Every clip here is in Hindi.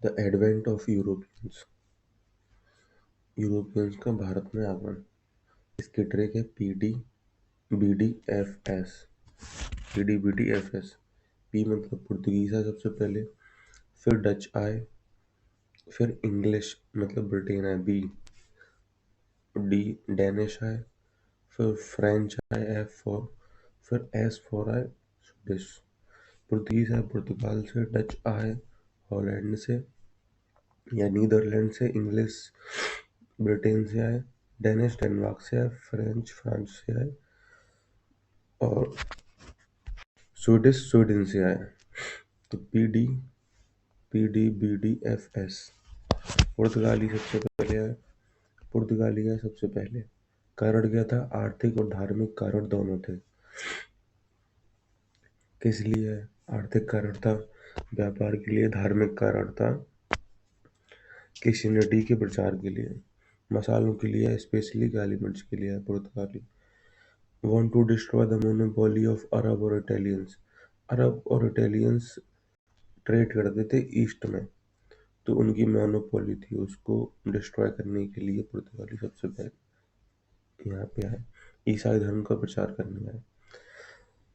The advent of Europeans, Europeans का भारत में आगमन। इसकी ट्रिक है PDBDFS। PDBDFS। पी मतलब पुर्तगीज है सबसे पहले, फिर डच आए, फिर इंग्लिश मतलब ब्रिटेन आए, डी डेनिश आए, फिर फ्रेंच आए, F फॉर, फिर S फॉर आए स्विडिश। पुर्तगीज आए पुर्तगाल से, डच आए हॉलैंड से या नीदरलैंड से, इंग्लिश ब्रिटेन से आए, डेनिश डेनमार्क से आए, फ्रेंच फ्रांस से आए और स्वीडिश स्वीडन से आए। तो PDBDFS। पुर्तगाली सबसे पहले आए, पुर्तगाली आए सबसे पहले। कारण क्या था? आर्थिक और धार्मिक कारण दोनों थे। किस लिए? आर्थिक कारण था, व्यापार के लिए। धार्मिक कारण था क्रिश्चियनिटी के प्रचार के लिए। मसालों के लिए, स्पेशली काली मिर्च के लिए पुर्तगाली। Want to destroy the monopoly of अरब और इटालियंस। अरब और इटालियंस ट्रेड करते थे ईस्ट में, तो उनकी मोनोपोली थी, उसको डिस्ट्रॉय करने के लिए पुर्तगाली सबसे पहले यहाँ पे आए, ईसाई धर्म का प्रचार करने आए।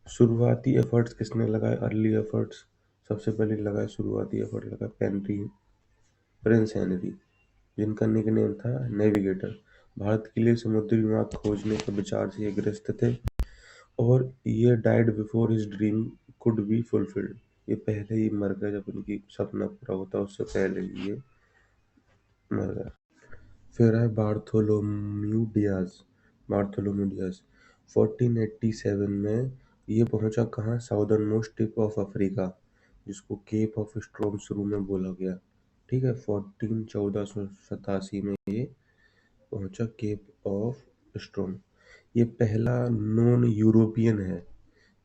शुरुआती एफर्ट्स किसने लगाए? अर्ली एफर्ट्स सबसे पहले लगाए, शुरुआती एफर्ट लगा प्रिंस हेनरी, जिनका निकनेम था नेविगेटर। भारत के लिए समुद्री मार्ग खोजने के विचार से ये ग्रस्त थे और ये died before his dream could be fulfilled. ये पहले ही मर गए, जब उनकी सपना पूरा होता उससे पहले ही ये मर गए। फिर है बार्थोलोम्यू डियाज। बार्थोलोम्यू डियाज 1487 में ये पहुंचा कहाँ? Southern most tip of Africa, जिसको केप ऑफ स्ट्रोम शुरू में बोला गया। ठीक है, 1487 में ये पहुंचा केप ऑफ स्ट्रोम। ये पहला नॉन यूरोपियन है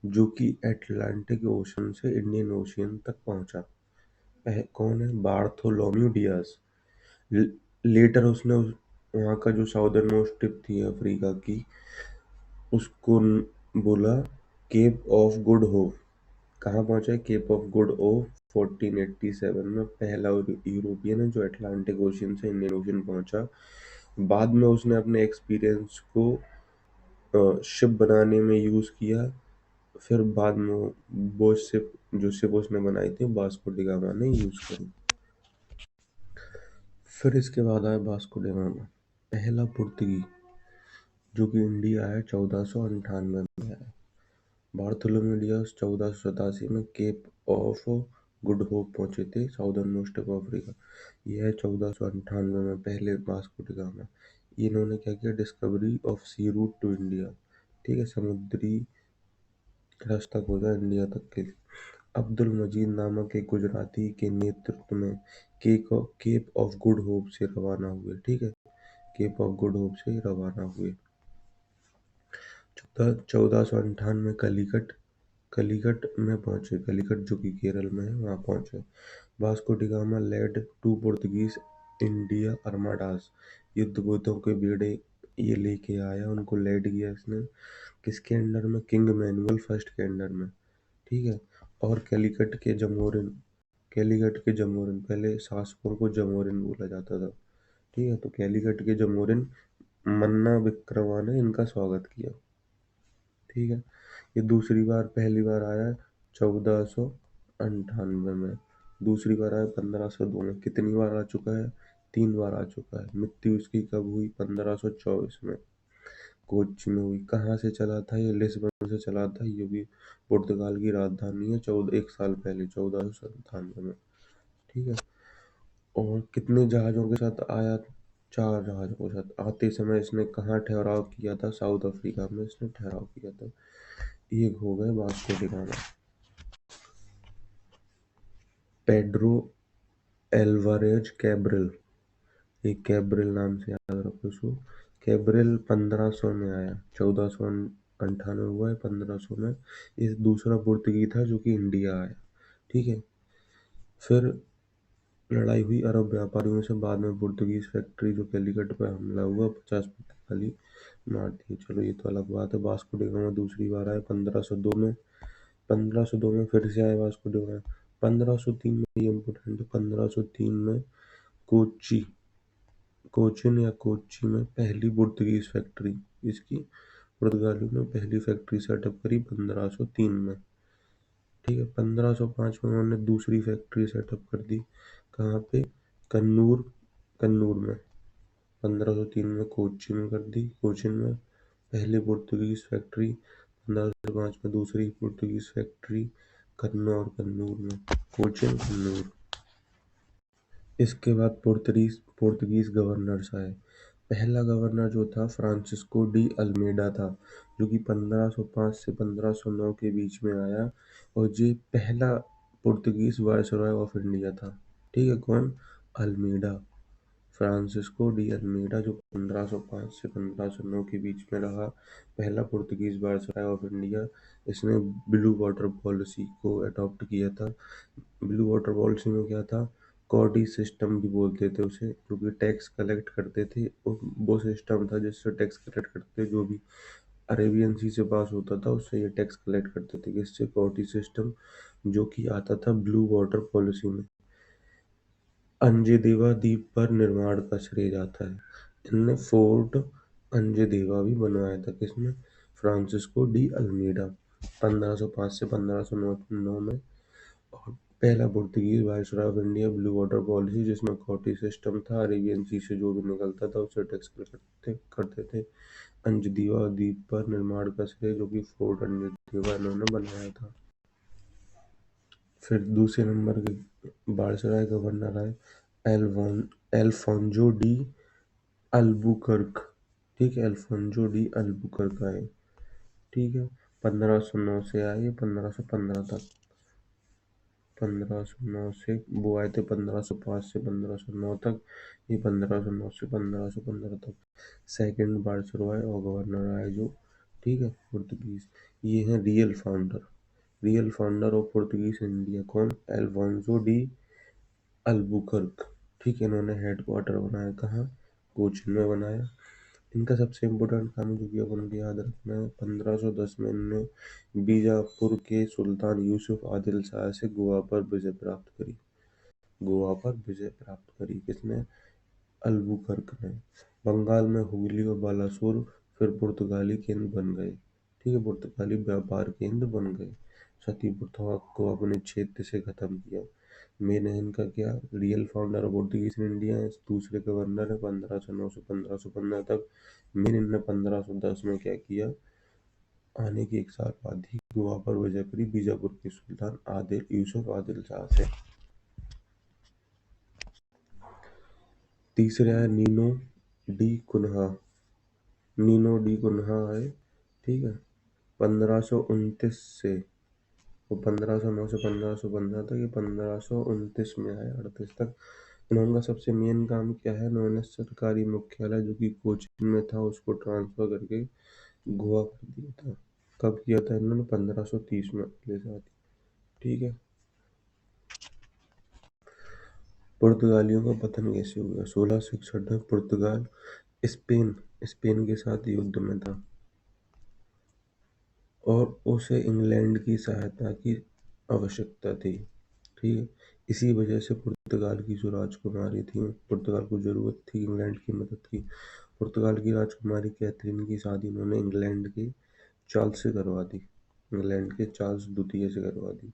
जो कि अटलांटिक ओशन से इंडियन ओशियन तक पहुंचा। कौन है? Bartholomew Diaz. लेटर उसने वहाँ का जो साउदर्न मोस्ट टिप थी अफ्रीका की, उसको बोला केप ऑफ गुड होप। कहाँ पहुंचा है? केप ऑफ गुड होप 1487 में। पहला यूरोपियन है जो अटलांटिक ओशियन से इंडियन ओशियन पहुंचा। बाद में उसने अपने एक्सपीरियंस को शिप बनाने में यूज़ किया। फिर बाद में वो शिप, जो शिप उसने बनाई थी, वास्को डी गामा ने यूज़ करी। फिर इसके बाद आया वास्को डी गामा, पहला पुर्तगी जो कि इंडिया आया 1498 में आया। बार्थोलोम्यू डियाज 1487 में केप ऑफ गुड होप पहुंचे थे, साउदर्न मोस्ट ऑफ अफ्रीका। यह है 1498 में पहले वास्को डी गामा। इन्होंने क्या किया? Discovery of sea route to India. ठीक है, समुद्री रास्ता खोजा इंडिया तक के लिए। अब्दुल मजीद नामक एक गुजराती के नेतृत्व में केप ऑफ गुड होप से रवाना हुए। ठीक है, केप ऑफ गुड होप से रवाना हुए। 1498 में कलिकट में पहुंचे। कलिकट जो कि केरल में है, वहां पहुंचे। Vasco da Gama led to Portuguese India armadas. युद्धपोतों के बेड़े ये लेके आया, उनको लेड किया इसने। किसके अंडर में? किंग मैनुअल फर्स्ट के अंडर में। ठीक है, और कैलीकट के जमोरिन, पहले शासकों को जमोरिन बोला जाता था। ठीक है, तो कैलीकट के जमोरिन मन्ना विक्रमा ने इनका स्वागत किया। ठीक है, ये दूसरी बार, पहली बार आया 1498 में, दूसरी बार आया 1502 में। कितनी बार आ चुका है? 3 बार आ चुका है। मृत्यु इसकी कब हुई? 1524 में कोच्चि में हुई। कहाँ से चला था ये? लिस्बन से चला था, ये भी पुर्तगाल की राजधानी है। 1 साल पहले 1497 में। ठीक है, और कितने जहाजों के साथ आया? 4 जहाजों के साथ। आते समय इसने कहाँ ठहराव किया था? साउथ अफ्रीका में इसने ठहराव किया था। ये हो गए Vasco da gamma. Pedro Alvarez Cabral, ये कैब्रल नाम से याद रखो इसको। कैब्रल 1500 में आया, 1498 हुआ है, 1500 में। इस दूसरा पुर्तगी था जो कि इंडिया आया। ठीक है, फिर लड़ाई हुई अरब व्यापारियों से। बाद में पुर्तगीज फैक्ट्री जो कैलीकट पे हमला हुआ, 50 पुर्तगाली मार दिए। चलो ये तो अलग बात है। वास्को डी गामा दूसरी बार आया 1502 में। 1502 में फिर से आया वास्को डी गामा। 1503 में, ये इम्पोर्टेंट है, 1503 में कोची कोचिन या कोच्चि में पहली पुर्तगीज फैक्ट्री, इसकी पुर्तगालियों ने पहली फैक्ट्री सेटअप करी 1503 में। ठीक है, 1505 में उन्होंने दूसरी फैक्ट्री सेटअप कर दी, कहाँ पे? कन्नूर कन्नूर में। 1503 में कोच्चि में कर दी, कोचिन में पहली पुर्तगीज फैक्ट्री, 1505 में दूसरी पुर्तगीज फैक्ट्री कन्नूर में, कोचिन कन्नूर। इसके बाद पोर्तुगीज गवर्नर्स आए। पहला गवर्नर जो था फ्रांसिस्को डी अल्मेडा था, जो कि 1505 से 1509 के बीच में आया, और ये पहला पुर्तगीज वायसरॉय ऑफ इंडिया था। ठीक है, कौन? अल्मेडा, फ्रांसिस्को डी अल्मेडा, जो 1505 से 1509 के बीच में रहा, पहला पुर्तगीज वायसरॉय ऑफ इंडिया। इसने ब्लू वाटर पॉलिसी को अडॉप्ट किया था। ब्लू वाटर पॉलिसी में क्या था? कॉडी सिस्टम भी बोलते थे उसे, जो कि टैक्स कलेक्ट करते थे। वो सिस्टम था जिससे टैक्स कलेक्ट करते, जो भी अरेबियन सी से पास होता था उससे ये टैक्स कलेक्ट करते थे, किससे? कॉडी सिस्टम, जो कि आता था ब्लू वाटर पॉलिसी में। अंजदेवा द्वीप पर निर्माण का श्रेय जाता है। इनने फोर्ट अंजदेवा भी बनवाया था, किसने? फ्रांसिस्को डी अल्मीडा, 1505 से 1509 में। और पहला Portuguese viceroy of India, blue water policy, जिसमें कॉटी सिस्टम था, अरेबियन सी से जो भी निकलता था उससे टैक्स करते थे। अंजदीवा द्वीप पर निर्माण का श्रेय, जो कि फोर्ट अंजदीवा इन्होंने बनवाया था। फिर दूसरे नंबर के वायसराय गवर्नर आए एल्फोंजो डी अल्बुकर्क। ठीक है, एल्फोंजो डी अल्बुकर्क आए। ठीक है, 1509 से आए 1515 तक। 1509 से वो आए थे 1505 से 1509 तक, ये 1509 से 1515 तक। सेकंड वायसरॉय और गवर्नर आए जो, ठीक है, पुर्तगीज। ये हैं real founder of Portuguese India, कौन? Alfonso de Albuquerque. ठीक है, इन्होंने हेडक्वार्टर बनाया कहाँ? कोचिन में बनाया। इनका सबसे इम्पोर्टेंट काम जो कि अपन को याद रखना है, 1510 में इन्होंने बीजापुर के सुल्तान यूसुफ आदिल शाह से गोवा पर विजय प्राप्त करी। किसने? अल्बुकर्क ने। बंगाल में हुगली और बालासोर फिर पुर्तगाली केंद्र बन गए। ठीक है, पुर्तगाली व्यापार केंद्र बन गए। सती प्रथा को अपने क्षेत्र से खत्म किया। मेन है इनका क्या? Real founder of Portuguese India है। दूसरे गवर्नर है 1509 से 1515 तक। मेन इनने 1510 में क्या किया? आने के एक साल बाद ही गोवा पर विजय करी बीजापुर के सुल्तान आदिल यूसुफ आदिल शाह से। तीसरे आए नीनो डी कुन्हा आए। ठीक है, 1529 से, वो 1509 से 1515 तक, ये 1529 में आए 38 तक। इन्होंने सबसे मेन काम क्या है? इन्होंने सरकारी मुख्यालय जो कि कोचीन में था उसको ट्रांसफर करके गोवा कर दिया था। कब किया था इन्होंने? 1530 में अपने साथ। ठीक है, पुर्तगालियों का पतन कैसे हुआ? 1661 में पुर्तगाल स्पेन स्पेन के साथ युद्ध में था और उसे इंग्लैंड की सहायता की आवश्यकता थी। ठीक है, इसी वजह से पुर्तगाल की जो राजकुमारी थी, पुर्तगाल को जरूरत थी इंग्लैंड की मदद की। पुर्तगाल की राजकुमारी कैथरीन की शादी उन्होंने इंग्लैंड के चार्ल्स द्वितीय से करवा दी।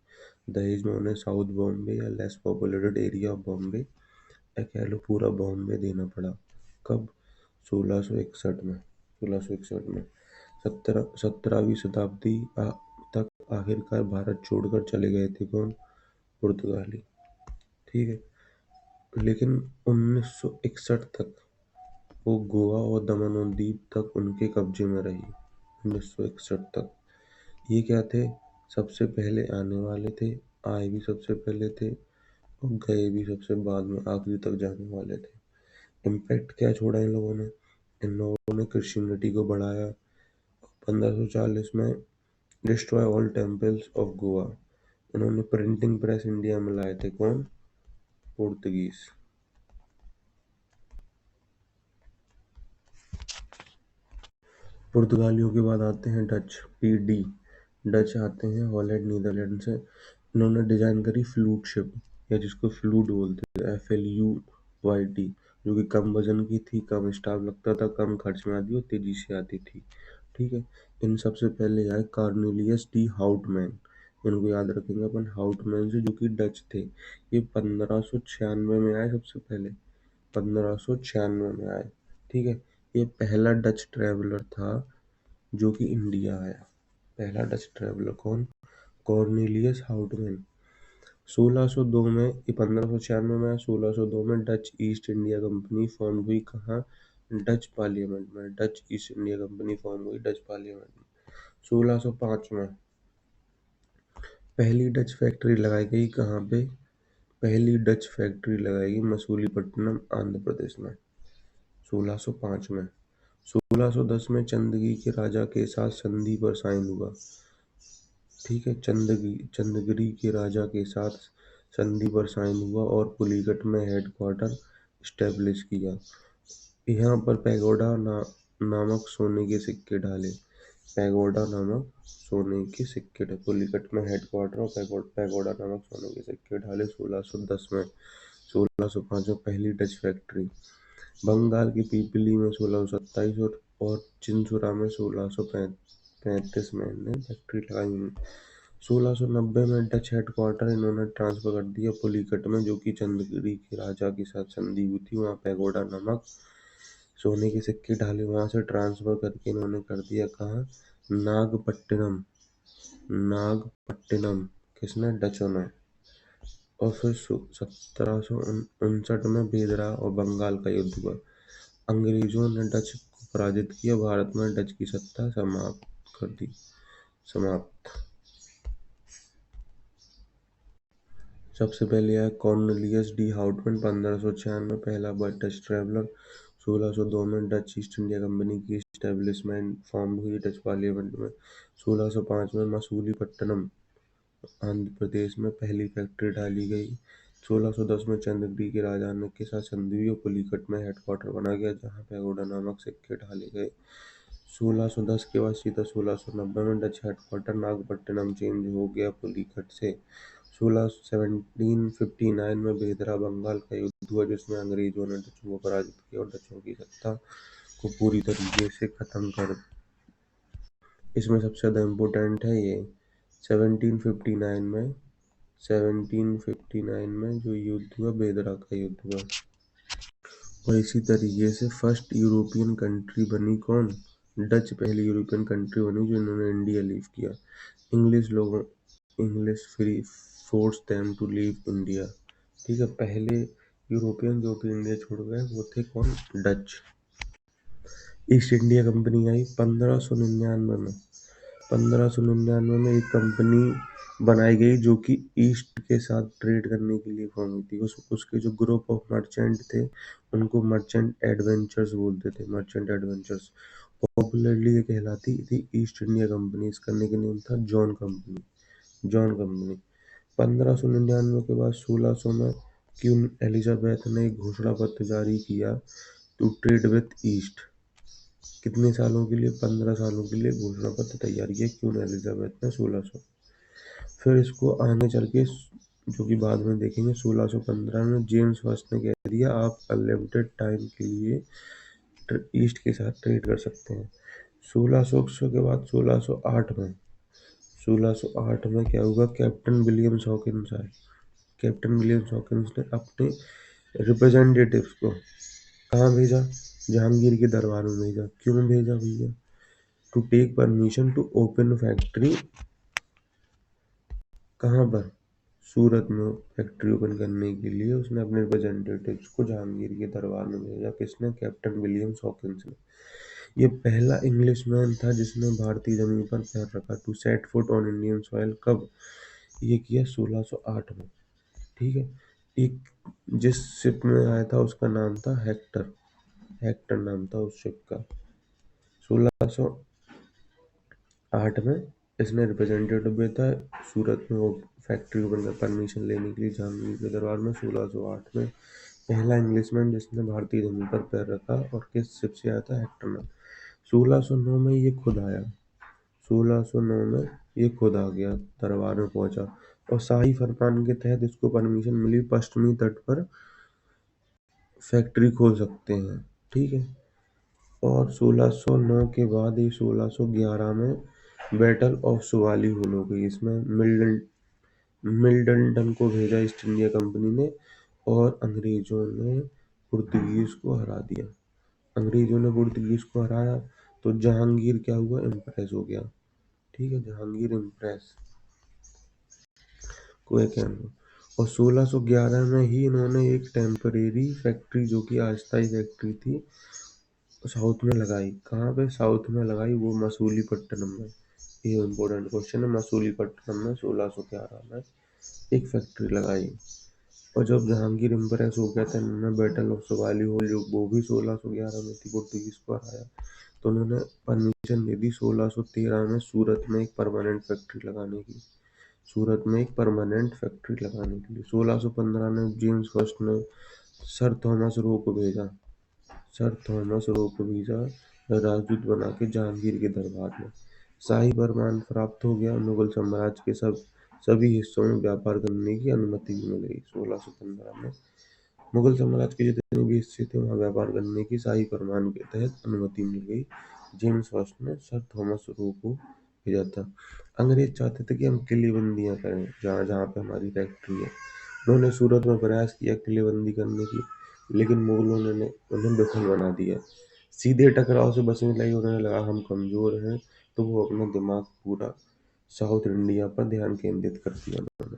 दहेज में उन्हें साउथ बॉम्बे या less populated area of Bombay, कह लो पूरा बॉम्बे देना पड़ा। कब? 1661 में 17वीं शताब्दी तक आखिरकार भारत छोड़कर चले गए थे कौन? पुर्तगाली। ठीक है, लेकिन 1961 तक वो गोवा और दमन और दीव तक उनके कब्जे में रही। 1961 तक ये क्या थे? सबसे पहले आने वाले थे, आए भी सबसे पहले थे और गए भी सबसे बाद में, आखिरी तक जाने वाले थे। इम्पैक्ट क्या छोड़ा इन लोगों ने? इन लोगों ने क्रिश्चियनिटी को बढ़ाया। 1540 में destroy all temples of Goa. इन्होंने प्रिंटिंग प्रेस इंडिया में लाए थे कौन? पुर्तगीज। पुर्तगालियों के बाद आते हैं डच, पीडी। डच आते हैं हॉलैंड नीदरलैंड से। इन्होंने डिजाइन करी फ्लूट शिप, या जिसको फ्लूट बोलते थे, FLUYT, जो कि कम वजन की थी, कम स्टाफ लगता था, कम खर्च में आती और तेजी से आती थी। ठीक है। इन सबसे पहले आए कॉर्नेलियस डी हाउटमैन, इनको याद रखेंगे अपन, हाउटमैन से, जो कि डच थे। ये 1596 में आए, सबसे पहले 1596 में आए। ठीक है। ये पहला डच ट्रेवलर था जो कि इंडिया आया। पहला डच ट्रेवलर कौन? Cornelius Houtman. 1602 में, ये 1596 में, 1602 में Dutch east India company form हुई। कहाँ? डच पार्लियामेंट में। Dutch east India company form हुई डच पार्लियामेंट में। 1605 में पहली डच फैक्ट्री लगाई गई। कहाँ पे? पहली डच फैक्ट्री लगाई गई मसूलीपट्टनम, आंध्र प्रदेश में, 1605 में। 1610 में चंदगी के राजा के साथ संधि पर साइन हुआ। ठीक है। चंदगिरी के राजा के साथ संधि पर साइन हुआ और पुलीकट में हेडक्वार्टर स्टेब्लिश किया। यहाँ पर नामक सोने के सिक्के ढाले। पैगोडा नामक सोने के सिक्के ढाले। पुलीकट में हेडक्वार्टर और पैगोडा नामक सोने के सिक्के ढाले 1610 में। 1605 में पहली डच फैक्ट्री। बंगाल की पीपली में 1627 और चिंसुरा में 1635 में इन्हें फैक्ट्री लगाई। 1690 में डच हेडक्वार्टर इन्होंने ट्रांसफर कर दिया पुलीकट में, जो कि चंदगिरी के राजा के साथ संधि हुई थी। वहाँ पैगोडा नामक सोने के सिक्के ढाले, वहाँ से ट्रांसफर करके इन्होंने कर दिया कहाँ? नागपट्टिनम। नागपट्टिनम किसने? डचों ने। और फिर 1759 में बेदरा और बंगाल का युद्ध हुआ। अंग्रेजों ने डच को पराजित किया, भारत में डच की सत्ता समाप्त कर दी। समाप्त। सबसे पहले आया कॉर्नेलियस डी हाउटमैन, 1596 में पहला डच ट्रैवलर। 1602 में डच ईस्ट इंडिया कंपनी की एस्टेब्लिशमेंट फॉर्म हुई डच पार्लियामेंट में। 1605 में मसूलीपट्टनम, आंध्र प्रदेश में पहली फैक्ट्री डाली गई। 1610 में चंदगिरी के राजा के साथ संधि हुई और पुलीकट में हेडक्वार्टर बना गया, जहाँ पैगोडा नामक सिक्के ढाले गए। 1610 के बाद सीधा 1690 में डच हेडक्वार्टर नागपट्टिनम चेंज हो गया पुलीकट से। 1759 में बेदरा बंगाल का युद्ध हुआ, जिसमें अंग्रेजों ने डचों को पराजित किया और डचों की सत्ता को पूरी तरीके से खत्म कर। इसमें सबसे ज़्यादा इम्पोर्टेंट है ये 1759 में, 1759 में जो युद्ध हुआ, बेदरा का युद्ध हुआ। और इसी तरीके से फर्स्ट यूरोपियन कंट्री बनी कौन? डच पहली यूरोपियन कंट्री बनी जो इन्होंने इंडिया लीव किया। English free force them to leave India. ठीक है। पहले यूरोपियन जो कि इंडिया छोड़ गए वो थे कौन? डच। ईस्ट इंडिया कंपनी आई 1599 में। 1599 में एक कंपनी बनाई गई जो कि ईस्ट के साथ ट्रेड करने के लिए फॉर्म हुई थी। उसके जो ग्रुप ऑफ मर्चेंट थे उनको मर्चेंट एडवेंचर्स बोलते थे। मर्चेंट एडवेंचर्स पॉपुलरली ये कहलाती थी ईस्ट इंडिया कंपनी। इसका निकनेम था जॉन कंपनी। John company. 1599 के बाद 1600 में क्वीन एलिजाबेथ ने एक घोषणा पत्र जारी किया टू ट्रेड विथ ईस्ट। कितने सालों के लिए? 15 सालों के लिए घोषणा पत्र तैयार किया क्वीन एलिजाबेथ ने 1600। फिर इसको आगे चल के, जो कि बाद में देखेंगे, 1615 में जेम्स फर्स्ट ने कह दिया आप अनलिमिटेड टाइम के लिए ईस्ट के साथ ट्रेड कर सकते हैं। 1600 के बाद 1608 में क्या हुआ? कैप्टन विलियम्स हॉकिंस आए। कैप्टन विलियम्स हॉकिंस ने अपने रिप्रेजेंटेटिव्स को कहाँ भेजा? जहांगीर के दरबार में भेजा। क्यों भेजा भैया? To take permission to open factory. कहाँ पर? सूरत में फैक्ट्री ओपन करने के लिए उसने अपने रिप्रेजेंटेटिव्स को जहांगीर के दरबार में भेजा। किसने? कैप्टन विलियम्स हॉकिंस ने। ये पहला इंग्लिशमैन था जिसने भारतीय जमीन पर पैर रखा। To set foot on Indian soil. कब ये किया? 1608 में। ठीक है। एक जिस शिप में आया था उसका नाम था हेक्टर। हेक्टर नाम था उस शिप का। 1608 में इसने रिप्रेजेंटेटिव भेजा सूरत में वो फैक्ट्री ओपन कर परमिशन लेने के लिए जहांगीर के दरबार में। 1608 में पहला इंग्लिशमैन जिसने भारतीय जमीन पर पैर रखा। और किस शिप से आया था? हेक्टर में। 1609 में ये खुद आया। 1609 में ये खुद आ गया, दरबार में पहुंचा। और शाही फरमान के तहत इसको परमिशन मिली पश्चिमी तट पर फैक्ट्री खोल सकते हैं। ठीक है। और 1609 के बाद ही 1611 में बैटल ऑफ सुवालीहुल हो गई। इसमें मिडलटन को भेजा ईस्ट इंडिया कंपनी ने और अंग्रेजों ने पुर्तगीज को हरा दिया। अंग्रेजों ने पुर्तगीज को हराया तो जहांगीर क्या हुआ, इम्प्रेस हो गया। ठीक है, जहांगीर इम्प्रेस को एक और 1611 में ही इन्होंने एक टेम्परेरी फैक्ट्री जो कि अस्थायी फैक्ट्री थी साउथ में लगाई। कहाँ पे साउथ में लगाई, वो मसूलीपट्टनम में। ये इम्पोर्टेंट क्वेश्चन है। मसूलीपट्टनम में 1611 में एक फैक्ट्री लगाई। और जब जहांगीर इम्प्रेस हो गया था, इन्होंने बैटल ऑफ सुवालीहुल जो वो भी 1611 में थी, पुर्तगीज को हराया, तो उन्होंने परमिशन दे दी 1613 में सूरत में एक परमानेंट फैक्ट्री लगाने की। सूरत में एक परमानेंट फैक्ट्री लगाने के लिए 1615 में जेम्स फर्स्ट ने सर थॉमस रो को भेजा। सर थॉमस रो को भेजा राजदूत बना के जहांगीर के दरबार में। शाही फरमान प्राप्त हो गया। मुगल साम्राज्य के सभी हिस्सों में व्यापार करने की अनुमति भी मिल गई। 1615 में मुगल साम्राज्य के जितने भी हिस्से थे वहाँ व्यापार करने की शाही फरमान के तहत अनुमति मिल गई। जेम्स फर्स्ट ने सर थॉमस रो को भेजा था। अंग्रेज चाहते थे कि हम किलेबंदियाँ करें जहाँ जहाँ पे हमारी फैक्ट्री है। उन्होंने सूरत में प्रयास किया किलेबंदी करने की, लेकिन मुगलों ने उन्हें विफल बना दिया। सीधे टकराव से बचने लगे। उन्हें लगा हम कमजोर हैं, तो वो अपना दिमाग पूरा साउथ इंडिया पर ध्यान केंद्रित कर दिया उन्होंने।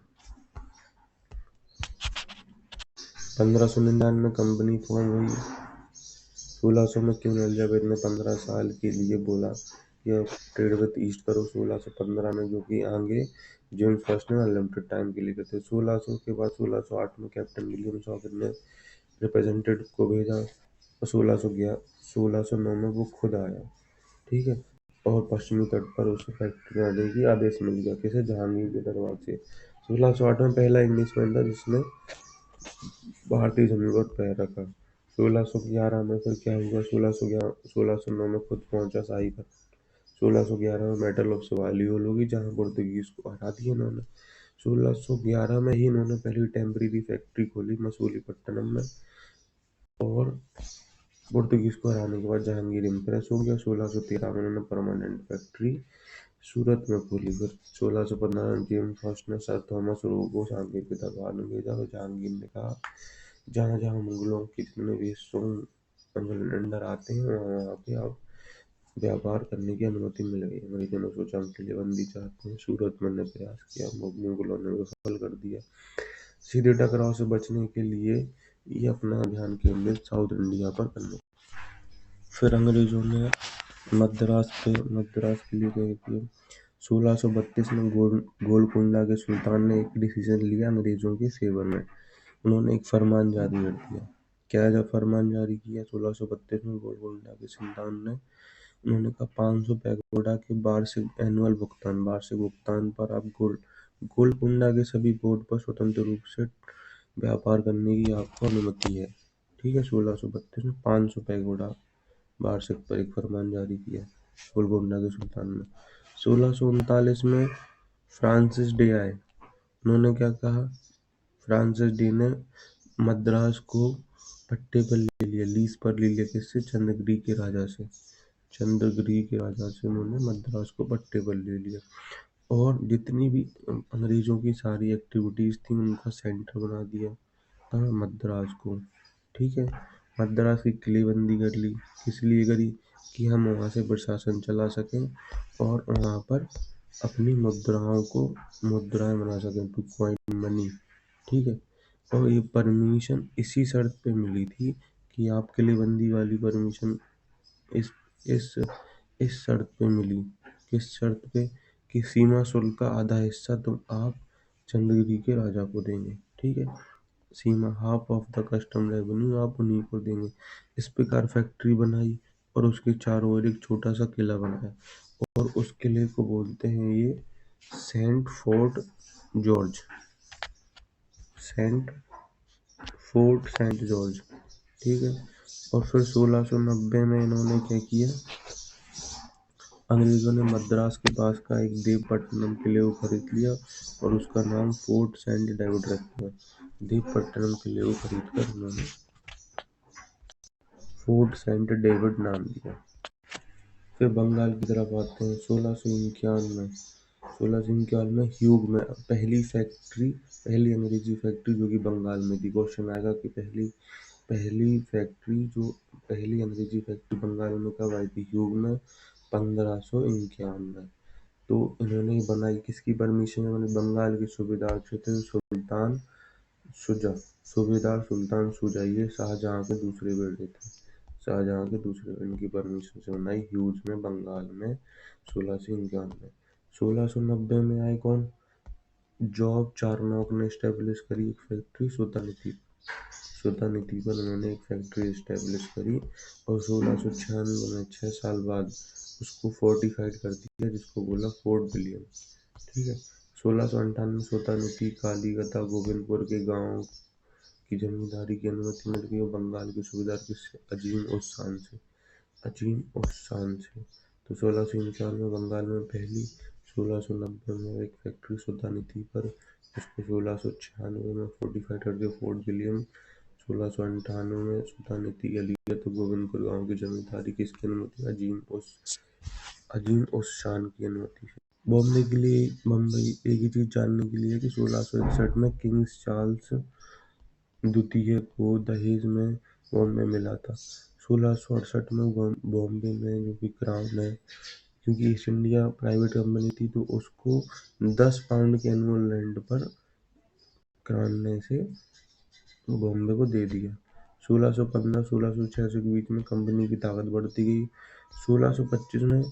1599 में कंपनी फॉर्म हुई। 1600 में क्वीन एलिजाबेथ ने 15 साल के लिए बोला कि अब ट्रेड विद ईस्ट करो। 1615 में, जो कि आगे जेम्स फर्स्ट ने अनलिमिटेड टाइम के लिए करते। 1600 के बाद 1608 में कैप्टन विलियम शॉपिन ने रिप्रेजेंटेटिव को भेजा और 1609 में वो खुद आया। ठीक है। और पश्चिमी तट पर उसे फैक्ट्री बनाने की आदेश मिल गया। किसे, जहांगीर के दरबार से। 1608 में पहला इंग्लिशमैन था जिसने भारतीय जमीन पर पैर रखा। 1611 में फिर क्या हुआ, 1609 में खुद पहुंचा शाही पर। 1611 में बैटल ऑफ सुवालीहुल होगी जहां पुर्तगीज को हरा दिया इन्होंने। 1611 में ही इन्होंने पहली टेम्परेरी फैक्ट्री खोली मसूलीपट्टनम में। और पुर्तगीज को हराने के बाद जहांगीर इम्प्रेस हो गया। 1613 में उन्होंने परमानेंट फैक्ट्री सूरत में खोली। फिर 1615 में जेम्स फर्स्ट ने सर थॉमस रो को जहांगीर के दरबार में भेजा और जहांगीर ने कहा जहाँ जहाँ मुगलों के जितने भी हिस्सों अंडर आते हैं वहाँ पे आप व्यापार करने की अनुमति मिल गई। अंग्रेजों ने सोचा हम किलेबंदी चाहते हैं। सूरत में ने प्रयास किया, मुगलों ने विफल कर दिया। सीधे टकराव से बचने के लिए ये अपना ध्यान केंद्रित साउथ इंडिया पर करने। फिर अंग्रेजों ने मद्रास के लिए क्या किया। 1632 में गोलकुंडा के सुल्तान ने एक डिसीजन लिया अंग्रेजों के फेवर में। उन्होंने एक फरमान जारी कर दिया। क्या जब फरमान जारी किया 1632 में गोलकुंडा के सुल्तान ने, उन्होंने कहा 500 पैगोडा के वार्षिक भुगतान पर आप गोलकुंडा के सभी पोर्ट पर स्वतंत्र रूप से व्यापार करने की आपको अनुमति है। ठीक है। 1632 में 500 पैगोडा वार्षिक पर एक फरमान जारी किया गोलकुंडा के सुल्तान ने। 1639 में फ्रांसिस डे आए। उन्होंने क्या कहा, फ्रांसिस डे ने मद्रास को पट्टे पर ले लिया, लीज पर ले लिया। किससे, चंद्रगिरी के राजा से उन्होंने मद्रास को पट्टे पर ले लिया। और जितनी भी अंग्रेजों की सारी एक्टिविटीज थी उनका सेंटर बना दिया था मद्रास को। ठीक है। मद्रास की किलेबंदी कर ली। किस लिए करी, कि हम वहाँ से प्रशासन चला सकें और वहाँ पर अपनी मुद्राएं बना सकें, टू कॉइन मनी। ठीक है। और ये परमिशन इसी शर्त पे मिली थी कि आप किलेबंदी वाली परमिशन इस इस इस शर्त पे मिली। किस शर्त पे, कि सीमा शुल्क का आधा हिस्सा तुम आप चंद्रगिरी के राजा को देंगे। ठीक है। Seema, half of the custom revenue आप उन्हीं को देंगे। इस प्रकार फैक्ट्री बनाई और उसके चारों ओर एक छोटा सा किला बनाया और उस किले को बोलते हैं ये George saint fort saint George. ठीक है। और फिर 1690 में इन्होंने क्या किया, अंग्रेजों ने मद्रास के पास का एक देवपट्टनम किले को खरीद लिया और उसका नाम फोर्ट सेंट डेविड रख दिया। देवपट्टनम किले को खरीदकर उन्होंने फोर्ट सेंट डेविड नाम दिया। फिर बंगाल की तरफ आते हैं। 1651 में ह्यूग में पहली अंग्रेजी फैक्ट्री जो कि बंगाल में थी। क्वेश्चन आएगा कि पहली पहली अंग्रेजी फैक्ट्री बंगाल में कब आई थी? ह्यूग में 1551 में। तो इन्होंने बनाई किसकी परमिशन में बनी? बंगाल के सूबेदार जो थे सूबेदार सुल्तान शुजा, ये शाहजहां के दूसरे बेटे थे। इनकी परमिशन से बनाई ह्यूज में बंगाल में 1651 में। 1690 में आए कौन? जॉब चारनॉक ने स्टेब्लिश करी एक फैक्ट्री सुल्तानीति पर उन्होंने एक फैक्ट्री स्टेब्लिश करी और 1696 में 6 साल बाद उसको फोर्टिफाइड कर दिया, जिसको बोला फोर्ट विलियम। ठीक है। 1658 सुल्तानीति कालीकता गोविंदपुर के गांव की जमींदारी की अनुमति मिल गई और बंगाल के सूबेदार किससे? अजीम उस शान से। तो 1651 में बंगाल में पहली, 1690 में एक फैक्ट्री सुल्तानीति पर, उसको 1696 में फोर्टिफाइड कर दिया फोर्ट विलियम। 1698 में सुल्तानीति कालीकता गोविंदपुर गांव की जमींदारी किसकी अनुमति? अजीम उस शान की अनुमति से। बम्बई एक ही चीज जानने के लिए कि 1661 में किंग्स चार्ल्स द्वितीय को दहेज में बॉम्बे मिला था। 1668 में बॉम्बे में जो कि क्राउन है, क्योंकि ईस्ट इंडिया प्राइवेट कंपनी थी तो उसको 10 पाउंड के एनुअल रेंट पर क्राउन ने से बॉम्बे को दे दिया। 1615-1666 के बीच में कंपनी की ताकत बढ़ती गई। 1625 में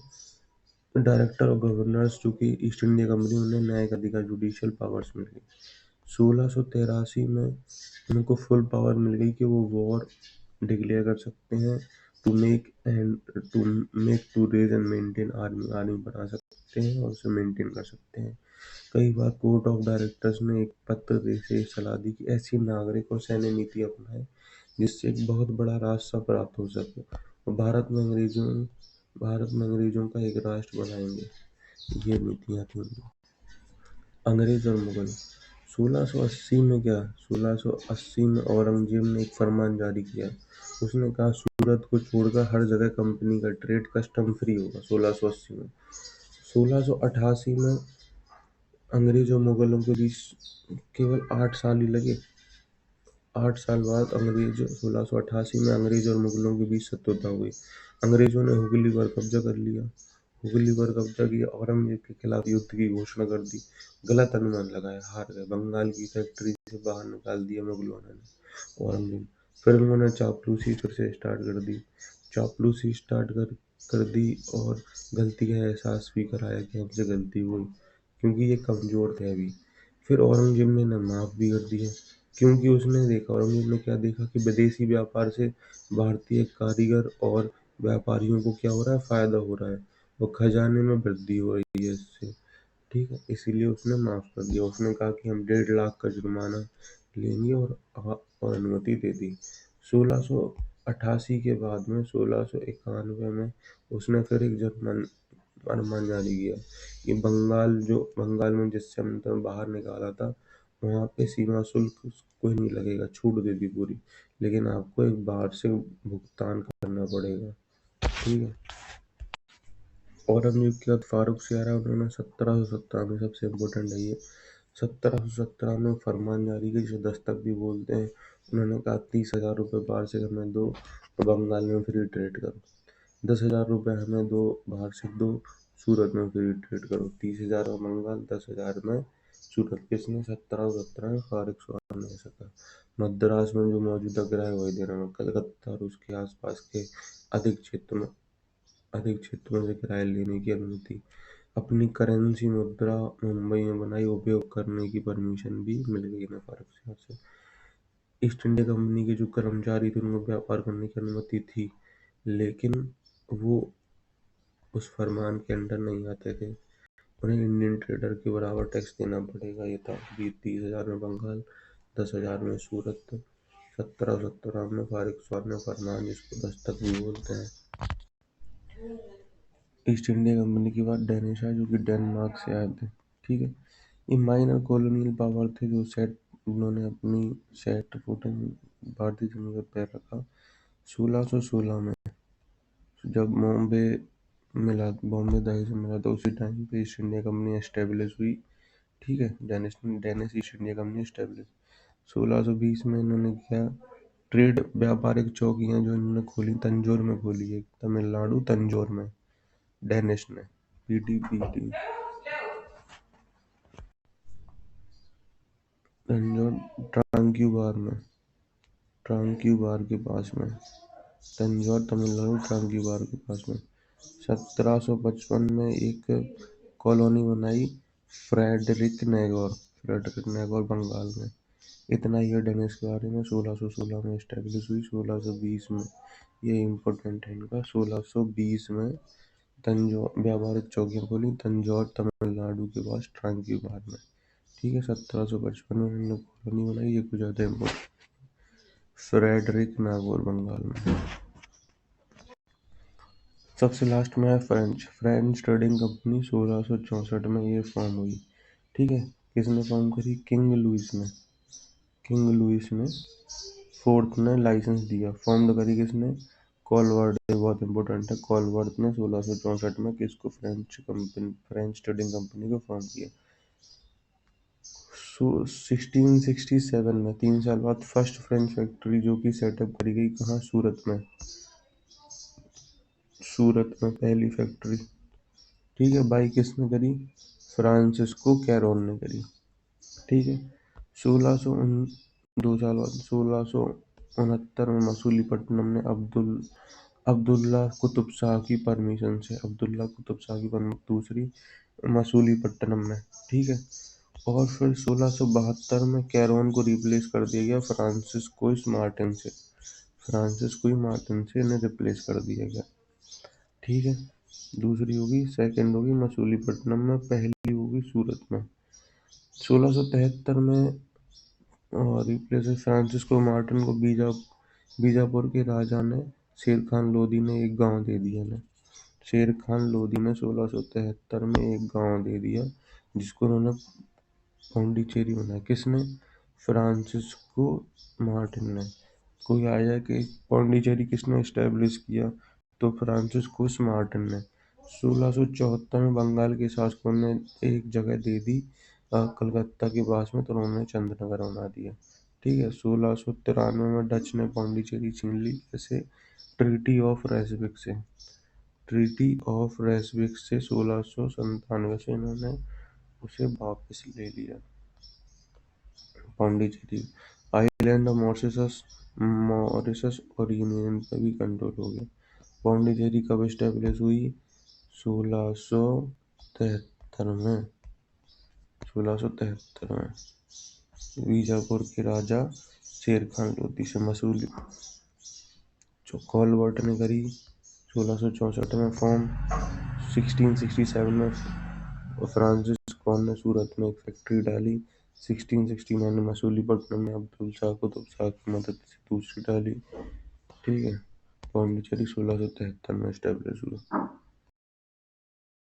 डायरेक्टर और गवर्नर्स जो कि ईस्ट इंडिया कंपनी, उन्हें न्यायिक अधिकार जुडिशियल पावर्स मिल गई। 1683 में उनको फुल पावर मिल गई कि वो वॉर डिक्लेयर कर सकते हैं, to make to raise and maintain army बना सकते हैं और उसे मेंटेन कर सकते हैं। कई बार कोर्ट ऑफ डायरेक्टर्स ने एक पत्र से सलाह दी कि ऐसी नागरिक और सैन्य नीति अपनाए जिससे एक बहुत बड़ा रास्ता प्राप्त हो सके और भारत में अंग्रेजों का एक राष्ट्र बनाएंगे। ये नीतियाँ थी उनकी। अंग्रेज और मुगल। 1680 में औरंगजेब ने एक फरमान जारी किया। उसने कहा सूरत को छोड़कर हर जगह कंपनी का ट्रेड कस्टम फ्री होगा। 1680 में। 1688 में अंग्रेज और मुगलों के बीच केवल 8 साल ही लगे। 8 साल बाद 1688 में अंग्रेज और मुगलों के बीच शत्रुता हुई। अंग्रेजों ने हुगली पर कब्जा किया, औरंगजेब के खिलाफ युद्ध की घोषणा कर दी। गलत अनुमान लगाया, हार गए। बंगाल की फैक्ट्री से बाहर निकाल दिया मुगलों ने औरंगजेब। फिर उन्होंने चापलूसी फिर से स्टार्ट कर दी और गलती का एहसास भी कराया कि हमसे गलती हुई, क्योंकि ये कमजोर थे अभी। फिर औरंगजेब ने इन्हें माफ भी कर दिया, क्योंकि औरंगजेब ने क्या देखा कि विदेशी व्यापार से भारतीय कारीगर और व्यापारियों को क्या हो रहा है? फायदा हो रहा है और खजाने में वृद्धि हो रही है इससे। ठीक है, इसीलिए उसने माफ कर दिया। उसने कहा कि हम 1.5 लाख का जुर्माना लेंगे और अनुमति दे दी। 1688 के बाद में 1691 में उसने फिर एक फरमान जारी किया कि बंगाल में जिससे हमने बाहर निकाला था, वहाँ पे सीमा शुल्क कोई नहीं लगेगा, छूट दे दी पूरी, लेकिन आपको एक वार्षिक भुगतान करना पड़ेगा। ठीक है। औरंगजेब के बाद फारूक सियारा, उन्होंने 1717 में, सबसे इम्पोर्टेंट है ये, 1717 में फरमान जारी किया जिसे दस्तक भी बोलते हैं। उन्होंने कहा 30,000 रुपये वार्षिक हमें दो और बंगाल में फ्री ट्रेड करो। 10,000 रुपये हमें दो, वार्षिक दो, सूरत में फ्री ट्रेड करो। 30,000 में बंगाल, 10,000 में सूरत। किसने? 1717 में फारूक सियारा ने ऐसा कहा। मद्रास में जो मौजूदा किराया वही देना है। कलकत्ता और उसके आसपास के अधिक क्षेत्रों से किराया लेने की अनुमति। अपनी करेंसी मुद्रा मुंबई में बनाई, उपयोग करने की परमिशन भी मिल गई इन्हें फारूक सियार से। ईस्ट इंडिया कंपनी के जो कर्मचारी थे उनको व्यापार करने की अनुमति थी, लेकिन वो उस फरमान के अंडर नहीं आते थे। उन्हें इंडियन ट्रेडर के बराबर टैक्स देना पड़ेगा। ये था 30,000 में बंगाल, 10,000 में सूरत। 1717 में फारूक सियार ने फरमान, जिसको दस्तक भी बोलते हैं। ईस्ट इंडिया कंपनी के बाद डेनिश आया, जो कि डेनमार्क से आए थे। ठीक है, ये माइनर कॉलोनियल पावर थे जो सेट उन्होंने अपनी सेट फुटिंग भारतीय जमीन पर पैर रखा 1616 में, जब बॉम्बे दही से मिला था। उसी टाइम पे ईस्ट इंडिया कंपनी एस्टेब्लिश हुई। ठीक है, Danish Danish east India company establish 1620 में। इन्होंने किया ट्रेड व्यापारिक चौकियां जो इन्होंने खोली, तंजौर में खोली है, तमिलनाडु तंजौर में, डेनिश ने। पीटीपीटी तंजौर ट्रांक्यूबार के पास में, तंजौर तमिलनाडु ट्रांक्यूबार के पास में। 1755 में एक कॉलोनी बनाई फ्रेडरिक नैगोर बंगाल में। इतना ही है डेनिस के बारे में। 1616 में इस्टेब्लिश हुई। 1620 में, ये इम्पोर्टेंट है इनका, 1620 में तंजौर व्यापारिक चौकियां खोली, तंजौर तमिलनाडु के पास ट्रांक्यूबार में। ठीक है, 1755 में इन्होंने कॉलोनी बनाई, ये कुछ ज़्यादा इम्पोर्टेंट। फ्रेडरिक नागौर बंगाल में। सबसे लास्ट में है फ्रेंच ट्रेडिंग कंपनी। 1664 में ये फॉर्म हुई। ठीक है, किसने फॉर्म करी? किंग लुइस ने फोर्थ ने लाइसेंस दिया। फॉर्म करी किसने? कॉलवर्थ, बहुत इंपॉर्टेंट है। कॉलवर्थ ने 1664 में किसको? फ्रेंच ट्रेडिंग कंपनी को फॉर्म किया। 1667 में, 3 साल बाद, फर्स्ट फ्रेंच फैक्ट्री जो कि सेटअप करी गई कहाँ? सूरत में पहली फैक्ट्री। ठीक है, बाई किसने करी? फ्रांसिस्को कैरोल ने करी। ठीक है, 1669 में मसूलीपट्टनम ने अब्दुल्ला कुतुब शाह की परमिशन से, दूसरी मसूलीपट्टनम में। ठीक है, और फिर 1672 में कैरोन को रिप्लेस कर दिया गया फ्रांसिस्को मार्टिन से इन्हें रिप्लेस कर दिया गया। ठीक है, दूसरी होगी, सेकंड होगी मसूलीपट्टनम में, पहली होगी सूरत में। 1673 में रिप्लेस फ्रांसिस्को मार्टिन को बीजापुर के राजा ने शेर खान लोधी ने एक गांव दे दिया ना। शेर खान लोधी ने 1673 में एक गांव दे दिया, जिसको उन्होंने पौंडीचेरी बनाया। किसने? फ्रांसिस्को मार्टिन ने। कोई आया कि पौंडीचेरी किसने एस्टेब्लिश किया? तो फ्रांसिस्को मार्टिन ने। 1674 में बंगाल के शासकों ने एक जगह दे दी कलकत्ता के पास में, तो उन्होंने चंद्रनगर बना दिया। ठीक है, 1693 में डच ने पौंडीचेरी छीन ली। ऐसे ट्रीटी ऑफ रेसविक से 1697 से इन्होंने उसे वापस ले लिया पौंडीचेरी। आइलैंड ऑफ मॉरिशस और यूनियन पर भी कंट्रोल हो गया। पौंडीचेरी कब एस्टेब्लिश हुई? 1673 में। 1673 में बीजापुर के राजा शेर खान लोधी से मसूली जो कॉलवर्ट ने करी 1664 में फॉर्म। 1667 में फ्रांसिस कौन ने सूरत में एक फैक्ट्री डाली। 1669 में मसूलीपट्टनम में अब्दुल शाह कुतुब शाह की मदद से दूसरी डाली। ठीक है, पौंडीचेरी 1673 में एस्टेब्लिश हुआ।